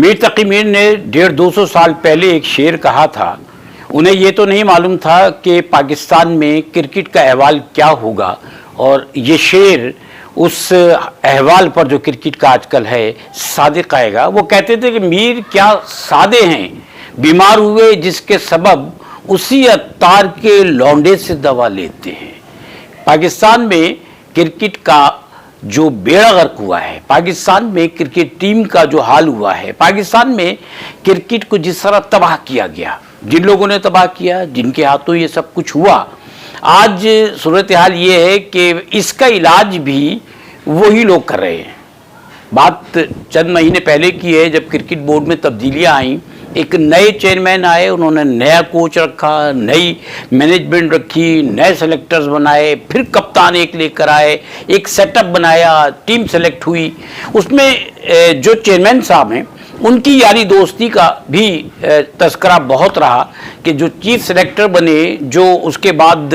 मीर तकी मीर ने 150-200 साल पहले एक शेर कहा था। उन्हें ये तो नहीं मालूम था कि पाकिस्तान में क्रिकेट का अहवाल क्या होगा, और ये शेर उस अहवाल पर जो क्रिकेट का आजकल है सादिक आएगा। वो कहते थे कि मीर क्या सादे हैं, बीमार हुए जिसके सबब उसी अत्तार के लौंडे से दवा लेते हैं। पाकिस्तान में क्रिकेट का जो बेड़ा गर्क हुआ है, पाकिस्तान में क्रिकेट टीम का जो हाल हुआ है, पाकिस्तान में क्रिकेट को जिस तरह तबाह किया गया, जिन लोगों ने तबाह किया, जिनके हाथों ये सब कुछ हुआ, आज सूरत हाल ये है कि इसका इलाज भी वही लोग कर रहे हैं। बात चंद महीने पहले की है, जब क्रिकेट बोर्ड में तब्दीलियां आई, एक नए चेयरमैन आए, उन्होंने नया कोच रखा, नई मैनेजमेंट रखी, नए सेलेक्टर्स बनाए, फिर कप्तान एक लेकर आए, एक सेटअप बनाया, टीम सेलेक्ट हुई। उसमें जो चेयरमैन साहब हैं उनकी यारी दोस्ती का भी तस्करा बहुत रहा कि जो चीफ सेलेक्टर बने, जो उसके बाद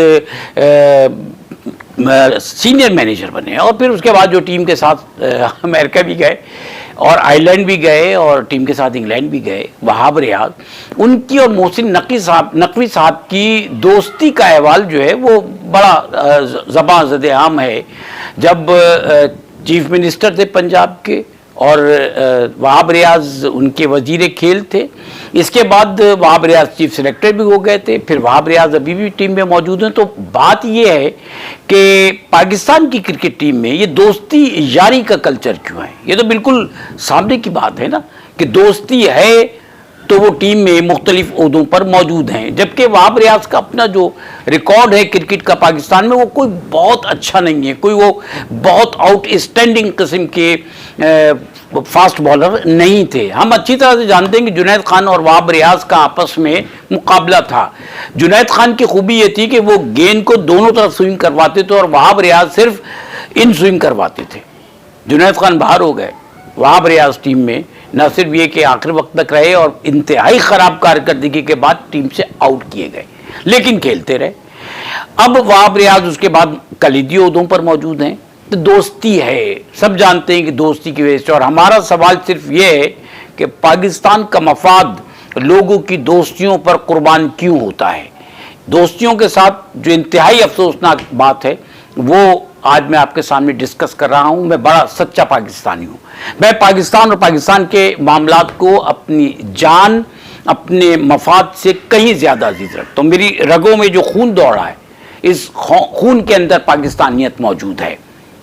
सीनियर मैनेजर बने, और फिर उसके बाद जो टीम के साथ अमेरिका भी गए और आयरलैंड भी गए और टीम के साथ इंग्लैंड भी गए, वहाब रियाज, उनकी और मोहसिन नकवी साहब की दोस्ती का अहवाल जो है वो बड़ा ज़बां ज़द आम है। जब चीफ मिनिस्टर थे पंजाब के और वहाब रियाज उनके वजीर खेल थे, इसके बाद वहाब रियाज चीफ सेलेक्टर भी हो गए थे, फिर वहाब रियाज अभी भी टीम में मौजूद हैं। तो बात यह है कि पाकिस्तान की क्रिकेट टीम में ये दोस्ती यारी का कल्चर क्यों है? ये तो बिल्कुल सामने की बात है ना कि दोस्ती है तो वो टीम में मुख्तलिफ ओहदों पर मौजूद हैं, जबकि वहाब रियाज का अपना जो रिकॉर्ड है क्रिकेट का पाकिस्तान में वो कोई बहुत अच्छा नहीं है, कोई वो बहुत आउटस्टैंडिंग किस्म के फास्ट बॉलर नहीं थे। हम अच्छी तरह से जानते हैं कि जुनैद खान और वहाब रियाज का आपस में मुकाबला था। जुनैद खान की खूबी ये थी कि वो गेंद को दोनों तरफ स्विंग करवाते थे और वहाब रियाज सिर्फ इन स्विंग करवाते थे। जुनैद खान बाहर हो गए, वहाब रियाज टीम में न सिर्फ ये कि आखिरी वक्त तक रहे और इंतहाई खराब कारकर्दगी के बाद टीम से आउट किए गए, लेकिन खेलते रहे। अब वहाब रियाज उसके बाद कलीदी ओहदों पर मौजूद हैं। तो दोस्ती है, सब जानते हैं कि दोस्ती की वजह से। और हमारा सवाल सिर्फ ये है कि पाकिस्तान का मफाद लोगों की दोस्तियों पर कुर्बान क्यों होता है? दोस्तियों के साथ जो इंतहाई अफसोसनाक बात है वो आज मैं आपके सामने डिस्कस कर रहा हूं। मैं बड़ा सच्चा पाकिस्तानी हूं। मैं पाकिस्तान और पाकिस्तान के मामलात को अपनी जान, अपने मफाद से कहीं ज्यादा अजीज रखता हूं। मेरी रगों में जो खून दौड़ा है, इस खून के अंदर पाकिस्तानियत मौजूद है।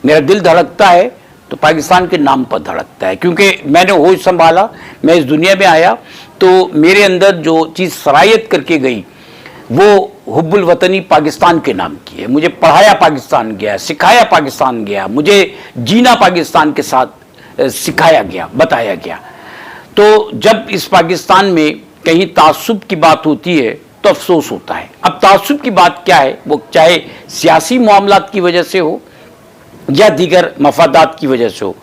मेरा दिल धड़कता है तो पाकिस्तान के नाम पर धड़कता है, क्योंकि मैंने होश संभाला, मैं इस दुनिया में आया तो मेरे अंदर जो चीज़ सरायत करके गई वो हुब्बुल वतनी पाकिस्तान के नाम की है। मुझे पढ़ाया पाकिस्तान गया, सिखाया पाकिस्तान गया, मुझे जीना पाकिस्तान के साथ सिखाया गया, बताया गया। तो जब इस पाकिस्तान में कहीं तासुब की बात होती है तो अफसोस होता है। अब तासुब की बात क्या है, वो चाहे सियासी मामलात की वजह से हो या दीगर मफादात की वजह से हो।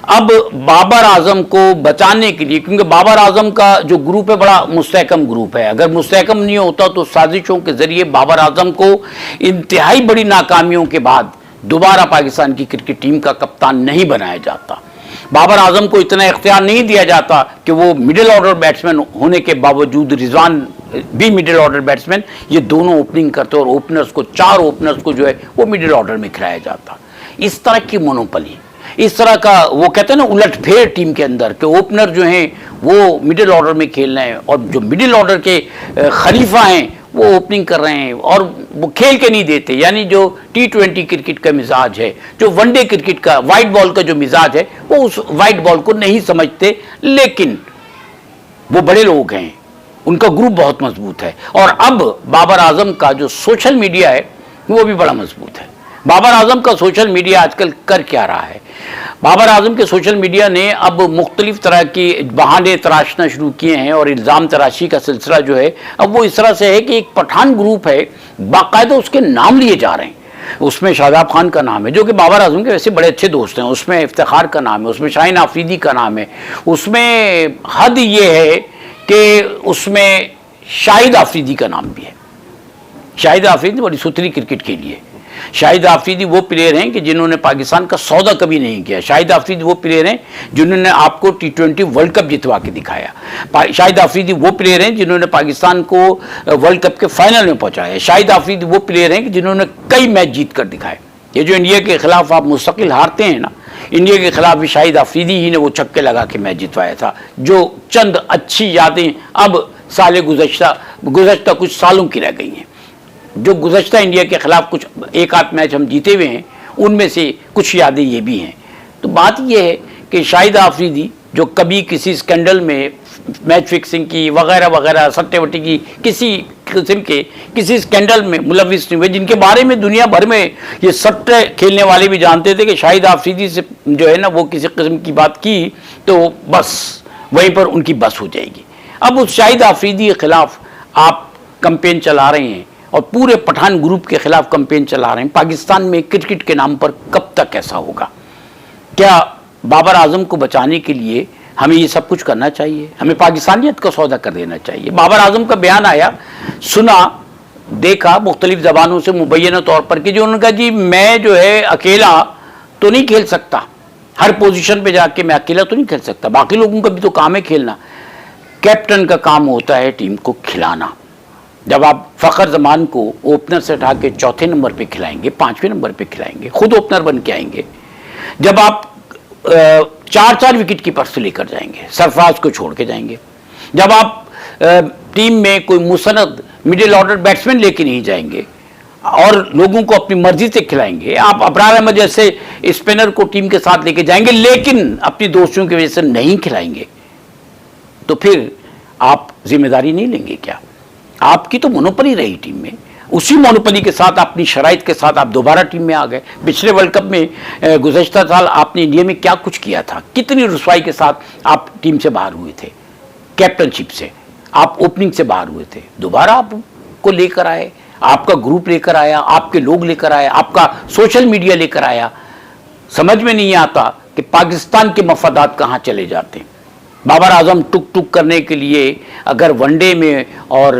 अब बाबर आजम को बचाने के लिए, क्योंकि बाबर आजम का जो ग्रुप है बड़ा मुस्तहकम ग्रुप है, अगर मुस्तहकम नहीं होता तो साजिशों के जरिए बाबर आजम को इंतहाई बड़ी नाकामियों के बाद दोबारा पाकिस्तान की क्रिकेट टीम का कप्तान नहीं बनाया जाता। बाबर आजम को इतना इख्तियार नहीं दिया जाता कि वो मिडिल ऑर्डर बैट्समैन होने के बावजूद, रिजवान भी मिडिल ऑर्डर बैट्समैन, ये दोनों ओपनिंग करते और ओपनर्स को, 4 ओपनर्स को जो है वो मिडिल ऑर्डर में खिलाया जाता। इस तरह की मोनोपली, इस तरह का वो कहते हैं ना उलटफेर टीम के अंदर कि ओपनर जो हैं वो मिडिल ऑर्डर में खेल रहे हैं और जो मिडिल ऑर्डर के खलीफा हैं वो ओपनिंग कर रहे हैं और वो खेल के नहीं देते। यानी जो T20 क्रिकेट का मिजाज है, जो वनडे क्रिकेट का वाइट बॉल का जो मिजाज है, वो उस वाइट बॉल को नहीं समझते। लेकिन वो बड़े लोग हैं, उनका ग्रुप बहुत मजबूत है। और अब बाबर आजम का जो सोशल मीडिया है वो भी बड़ा मजबूत है। बाबर आजम का सोशल मीडिया आजकल कर क्या रहा है? बाबर आजम के सोशल मीडिया ने अब मुख्तलिफ तरह की बहाने तराशना शुरू किए हैं और इल्ज़ाम तराशी का सिलसिला जो है अब वो इस तरह से है कि एक पठान ग्रुप है, बाकायदा उसके नाम लिए जा रहे हैं। उसमें शादाब खान का नाम है जो कि बाबर आजम के वैसे बड़े अच्छे दोस्त हैं, उसमें इफ्तिखार का नाम है, उसमें शाहीन आफरीदी का नाम है, उसमें हद ये है कि उसमें शाहिद आफरीदी का नाम भी है। शाहिद आफरीदी बड़ी सुथरी क्रिकेट के लिए, शाहिद आफरीदी वो प्लेयर हैं कि जिन्होंने पाकिस्तान का सौदा कभी नहीं किया। शाहिद आफरीदी वो प्लेयर हैं जिन्होंने आपको T20 वर्ल्ड कप जितवा के दिखाया। शाहिद आफरीदी वो प्लेयर हैं जिन्होंने पाकिस्तान को वर्ल्ड कप के फाइनल में पहुंचाया। शाहिद आफरीदी वो प्लेयर हैं कि जिन्होंने कई मैच जीत कर दिखाए। ये जो इंडिया के खिलाफ आप मुस्तकिल हारते हैं ना, इंडिया के खिलाफ भी शाहिद आफरीदी ही ने वो छक्के लगा के मैच जितवाया था, जो चंद अच्छी यादें अब साले गुज़श्ता कुछ सालों की रह गई हैं। जो गुज़श्ता इंडिया के खिलाफ कुछ एक आध मैच हम जीते हुए हैं, उनमें से कुछ यादें ये भी हैं। तो बात ये है कि शाहिद आफरीदी जो कभी किसी स्कैंडल में मैच फिक्सिंग की वगैरह वगैरह सट्टेवटी की किसी किस्म के किसी स्कैंडल में मुलविस नहीं हुए, जिनके बारे में दुनिया भर में ये सट्टे खेलने वाले भी जानते थे कि शाहिद आफरीदी से जो है ना वो किसी किस्म की बात की तो बस वहीं पर उनकी बस हो जाएगी। अब उस शाहिद आफरीदी के खिलाफ आप कैंपेन चला रहे हैं और पूरे पठान ग्रुप के खिलाफ कैंपेन चला रहे हैं। पाकिस्तान में क्रिकेट के नाम पर कब तक ऐसा होगा? क्या बाबर आजम को बचाने के लिए हमें ये सब कुछ करना चाहिए? हमें पाकिस्तानियत का सौदा कर देना चाहिए? बाबर आजम का बयान आया, सुना, देखा मुख्तलिफ ज़बानों से मुबैना तौर पर कि जो उन्होंने कहा जी मैं जो है अकेला तो नहीं खेल सकता, हर पोजीशन पे जाके मैं अकेला तो नहीं खेल सकता, बाकी लोगों का भी तो काम है खेलना। कैप्टन का काम होता है टीम को खिलाना। जब आप फ़खर जमान को ओपनर से उठा के चौथे नंबर पे खिलाएंगे, 5वें नंबर पे खिलाएंगे, खुद ओपनर बन के आएंगे, जब आप 4-4 विकेट कीपर से लेकर जाएंगे, सरफराज को छोड़ के जाएंगे, जब आप टीम में कोई मुसनद मिडिल ऑर्डर बैट्समैन लेके नहीं जाएंगे और लोगों को अपनी मर्जी से खिलाएंगे, आप अबरार अहमद जैसे स्पिनर को टीम के साथ लेके जाएंगे लेकिन अपनी दोस्तों की वजह से नहीं खिलाएंगे, तो फिर आप जिम्मेदारी नहीं लेंगे क्या? आपकी तो मोनोपोली रही टीम में, उसी मोनोपोली के साथ अपनी शराइत के साथ आप दोबारा टीम में आ गए। पिछले वर्ल्ड कप में गुज़श्ता साल आपने इंडिया में क्या कुछ किया था, कितनी रुसवाई के साथ आप टीम से बाहर हुए थे, कैप्टनशिप से आप ओपनिंग से बाहर हुए थे, दोबारा आपको लेकर आए, आपका ग्रुप लेकर आया, आपके लोग लेकर आए, आपका सोशल मीडिया लेकर आया। समझ में नहीं आता कि पाकिस्तान के मफादात कहाँ चले जाते हैं। बाबर आजम टुक टुक करने के लिए अगर वनडे में और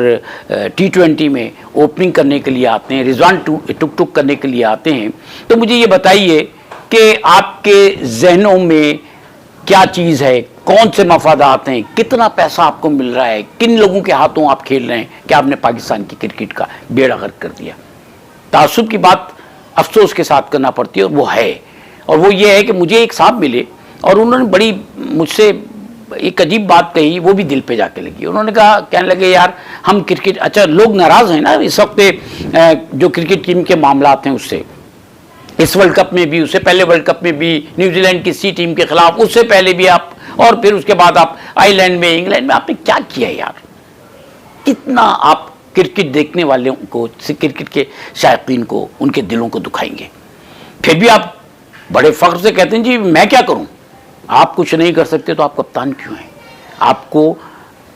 T20 में ओपनिंग करने के लिए आते हैं, रिजवान टुक टुक करने के लिए आते हैं, तो मुझे ये बताइए कि आपके जहनों में क्या चीज़ है, कौन से मफादात हैं, कितना पैसा आपको मिल रहा है, किन लोगों के हाथों आप खेल रहे हैं कि आपने पाकिस्तान की क्रिकेट का बेड़ा गर्क कर दिया। तासुब की बात अफसोस के साथ करना पड़ती है और वो है, और वो ये है कि मुझे एक साहब मिले और उन्होंने बड़ी मुझसे एक अजीब बात कही, वो भी दिल पे जाके लगी। उन्होंने कहा, कहने लगे यार हम क्रिकेट, अच्छा लोग नाराज़ हैं ना इस वक्त जो क्रिकेट टीम के मामलात हैं उससे, इस वर्ल्ड कप में भी, उससे पहले वर्ल्ड कप में भी न्यूजीलैंड की सी टीम के खिलाफ, उससे पहले भी आप, और फिर उसके बाद आप आयरलैंड में, इंग्लैंड में आपने क्या किया यार? कितना आप क्रिकेट देखने वालों को, क्रिकेट के शायकीन को, उनके दिलों को दुखाएंगे। फिर भी आप बड़े फ़ख्र से कहते हैं जी मैं क्या करूं? आप कुछ नहीं कर सकते तो आप कप्तान क्यों हैं? आपको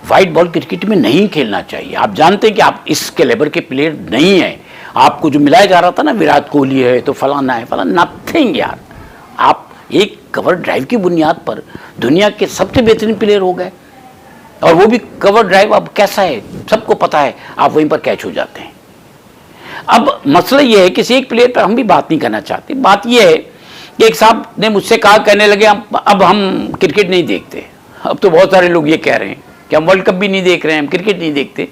वाइट बॉल क्रिकेट में नहीं खेलना चाहिए। आप जानते हैं कि आप इस कैलिबर के प्लेयर नहीं हैं। आपको जो मिलाया जा रहा था ना, विराट कोहली है तो फलाना है, फलाना, नथिंग यार। आप एक कवर ड्राइव की बुनियाद पर दुनिया के सबसे बेहतरीन प्लेयर हो गए, और वो भी कवर ड्राइव अब कैसा है सबको पता है, आप वहीं पर कैच हो जाते हैं। अब मसला ये है, किसी एक प्लेयर पर हम भी बात नहीं करना चाहते। बात ये है कि एक साहब ने मुझसे कहा, कहने लगे अब हम क्रिकेट नहीं देखते। अब तो बहुत सारे लोग ये कह रहे हैं कि हम वर्ल्ड कप भी नहीं देख रहे हैं, हम क्रिकेट नहीं देखते।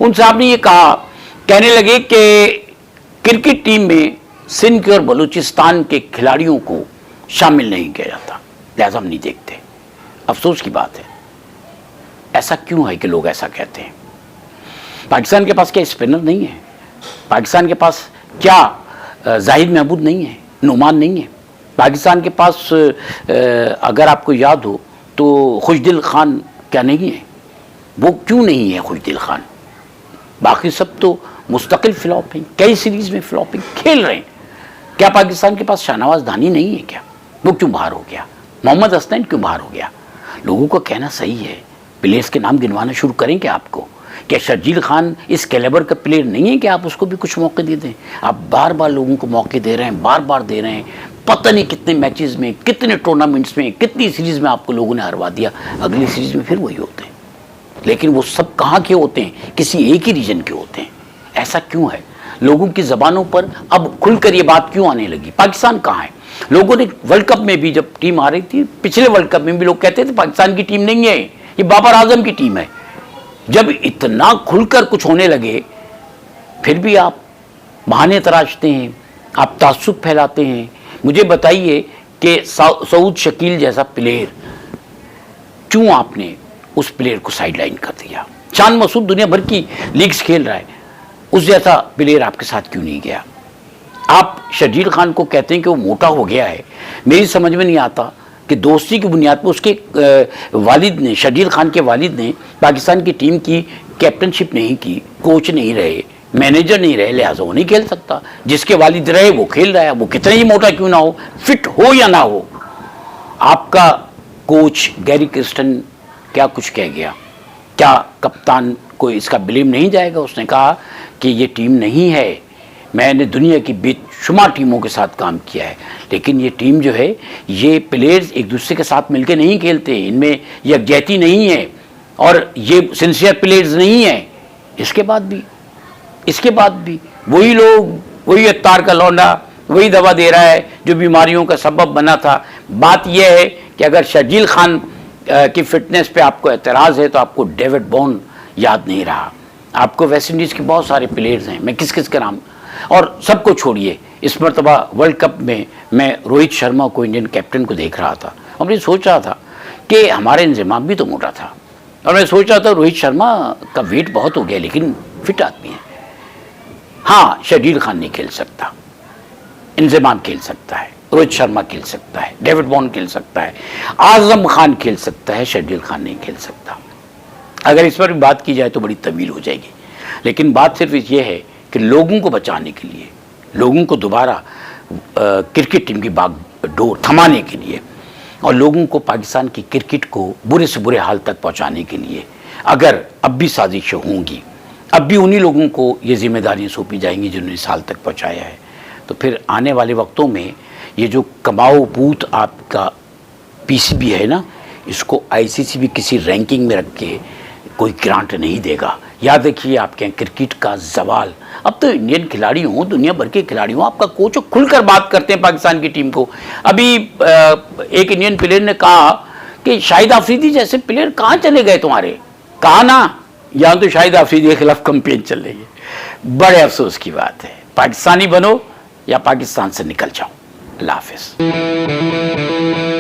उन साहब ने ये कहा, कहने लगे कि क्रिकेट टीम में सिंध और बलूचिस्तान के खिलाड़ियों को शामिल नहीं किया जाता, लिहाजा हम नहीं देखते। अफसोस की बात है, ऐसा क्यों है कि लोग ऐसा कहते हैं? पाकिस्तान के पास क्या स्पिनर नहीं है? पाकिस्तान के पास क्या जाहिद महमूद नहीं है, नुमान नहीं है? पाकिस्तान के पास अगर आपको याद हो तो खुशदिल खान क्या नहीं है? वो क्यों नहीं है खुशदिल खान? बाकी सब तो मुस्तकिल फ्लॉप हैं, कई सीरीज़ में फ्लॉपिंग खेल रहे हैं। क्या पाकिस्तान के पास शाहनवाज दानी नहीं है क्या? वो क्यों बाहर हो गया? मोहम्मद हसनैन क्यों बाहर हो गया? लोगों को कहना सही है, प्लेयर्स के नाम गिनवाना शुरू करें क्या आपको? क्या शर्जील खान इस कैलिबर का प्लेयर नहीं है कि आप उसको भी कुछ मौके दे दें? आप बार बार लोगों को मौके दे रहे हैं, बार बार दे रहे हैं, पता नहीं कितने मैचेस में, कितने टूर्नामेंट्स में, कितनी सीरीज़ में आपको लोगों ने हरवा दिया। अगली सीरीज़ में फिर वही होते हैं, लेकिन वो सब कहाँ के होते हैं? किसी एक ही रीजन के होते हैं। ऐसा क्यों है? लोगों की ज़बानों पर अब खुलकर ये बात क्यों आने लगी? पाकिस्तान कहाँ है? लोगों ने वर्ल्ड कप में भी जब टीम आ रही थी, पिछले वर्ल्ड कप में भी लोग कहते थे पाकिस्तान की टीम नहीं है, ये बाबर आजम की टीम है। जब इतना खुलकर कुछ होने लगे, फिर भी आप बहाने तराशते हैं, आप तासुब फैलाते हैं। मुझे बताइए कि सऊद शकील जैसा प्लेयर, क्यों आपने उस प्लेयर को साइडलाइन कर दिया? चांद मसूद दुनिया भर की लीग्स खेल रहा है, उस जैसा प्लेयर आपके साथ क्यों नहीं गया? आप शर्जील खान को कहते हैं कि वो मोटा हो गया है। मेरी समझ में नहीं आता कि दोस्ती की बुनियाद पर उसके वालिद ने, शर्जील खान के वालिद ने पाकिस्तान की टीम की कैप्टनशिप नहीं की, कोच नहीं रहे, मैनेजर नहीं रहे, लिहाजा वो नहीं खेल सकता। जिसके वालिद रहे वो खेल रहा है, वो कितना ही मोटा क्यों ना हो, फिट हो या ना हो। आपका कोच गैरी क्रिस्टन क्या कुछ कह गया? क्या कप्तान को इसका ब्लेम नहीं जाएगा? उसने कहा कि ये टीम नहीं है, मैंने दुनिया की बेशुमार टीमों के साथ काम किया है, लेकिन ये टीम जो है, ये प्लेयर्स एक दूसरे के साथ मिलकर नहीं खेलते, इनमें यकजहती नहीं है और ये सिंसियर प्लेयर्स नहीं है। इसके बाद भी वही लोग, वही अत्तार का लौंडा वही दवा दे रहा है जो बीमारियों का सबब बना था। बात यह है कि अगर शर्जील खान की फिटनेस पे आपको एतराज़ है तो आपको डेविड बॉर्न याद नहीं रहा, आपको वेस्ट इंडीज़ के बहुत सारे प्लेयर्स हैं, मैं किस किस का नाम, और सबको छोड़िए। इस मरतबा वर्ल्ड कप में मैं रोहित शर्मा को, इंडियन कैप्टन को देख रहा था और मैं सोच रहा था कि हमारा इंतजाम भी तो मोटा था, और मैं सोच रहा था रोहित शर्मा का वेट बहुत हो गया लेकिन फिट आदमी है। हाँ, शर्जील खान नहीं खेल सकता, इंतजाम खेल सकता है, रोहित शर्मा खेल सकता है, डेविड बॉर्न खेल सकता है, आजम खान खेल सकता है, शर्जील खान नहीं खेल सकता। अगर इस पर भी बात की जाए तो बड़ी तवील हो जाएगी, लेकिन बात सिर्फ ये है कि लोगों को बचाने के लिए, लोगों को दोबारा क्रिकेट टीम की बागडोर थमाने के लिए और लोगों को पाकिस्तान की क्रिकेट को बुरे से बुरे हाल तक पहुंचाने के लिए अगर अब भी साजिशें होंगी, अब भी उन्हीं लोगों को ये जिम्मेदारियां सौंपी जाएंगी जिन्होंने इस हाल तक पहुंचाया है, तो फिर आने वाले वक्तों में ये जो कमाओ बूथ आपका पीसीबी है ना, इसको आईसीसी भी किसी रैंकिंग में रख के कोई ग्रांट नहीं देगा। याद रखिए, आपके यहाँ क्रिकेट का जवाल। अब तो इंडियन खिलाड़ी हों, दुनिया भर के खिलाड़ी हों, आपका कोच खुलकर बात करते हैं पाकिस्तान की टीम को। अभी एक इंडियन प्लेयर ने कहा कि शाहिद आफरीदी जैसे प्लेयर कहाँ चले गए तुम्हारे? कहा ना, यहाँ तो शाहिद आफरीदी के खिलाफ कैंपेन चल रही है। बड़े अफसोस की बात है। पाकिस्तानी बनो या पाकिस्तान से निकल जाओ। अल्लाह हाफिज़।